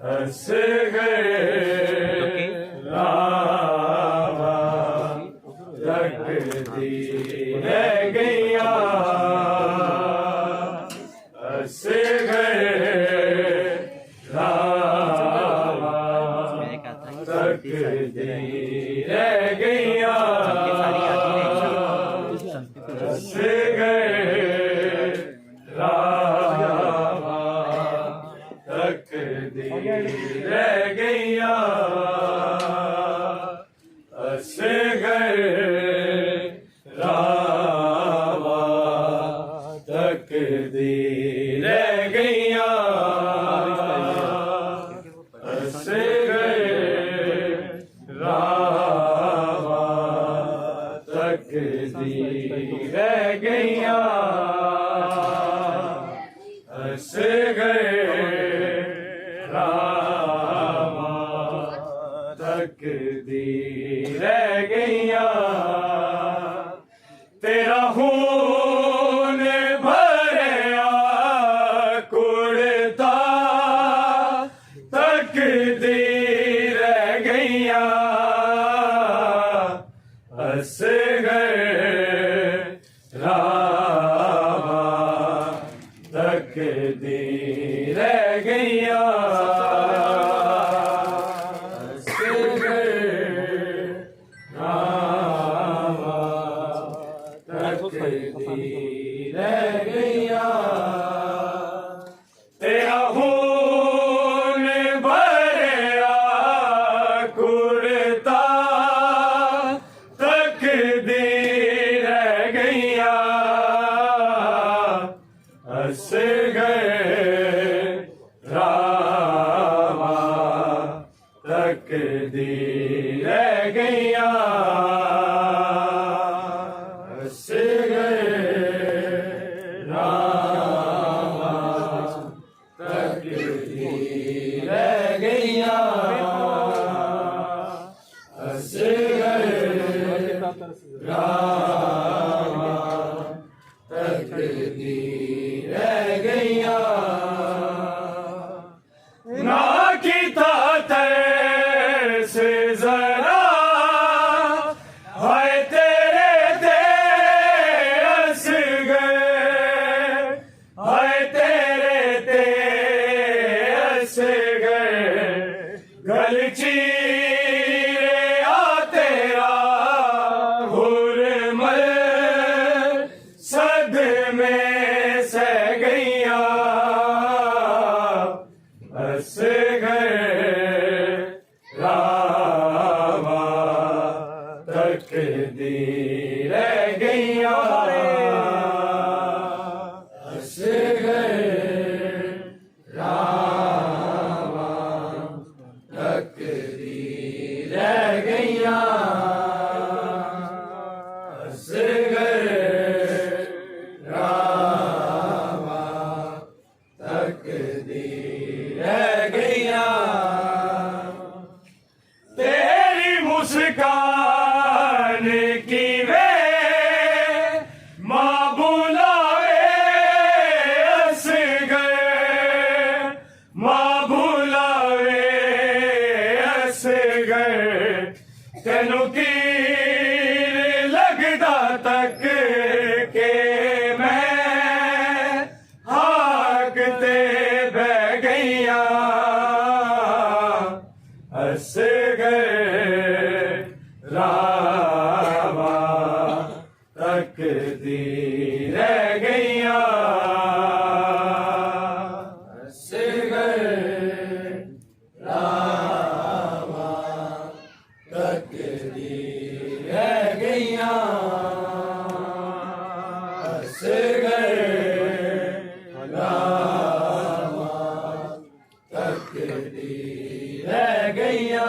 हंस गए रामा तकदीर गैया हंस गए रामा तकदीर गैया हंस गए रामा तकदीर गैया हंस गए रामा तकदीर गैया हंस गए रामा तकदीर गैया हंस गए रामा तकदीर गैया तेरा खून भरया कुड़ता तकदीर गैया हंस गए रामा तकदीर गैया हंस गए रामा तकदीर गैया तेरा खून भरया कुड़ता तकदीर गैया हंस गए रामा तकदीर गैया हंस गए रामा तकदीर गैया हंस गए रामा तकदीर गैया ना की था से जरा हाय तेरे हंस गए हाय तेरे हंस गए गल चीरे आ तेरा हुरमल सदमे से गैया हंस गए रामा तकदीर गैया हंस गए रामा तकदीर गैया हंस गए रामा तकदीर गैया तेरी मुस्कान की वे माँ बुलावे हंस गए माँ बुलावे हंस गए तेनू तीर लगदा तक के मैं हाकते बह गैया हंस गए रामा तकदीर गैया हंस गए रामा तकदीर गैया हंस गए रामा तकदीर गैया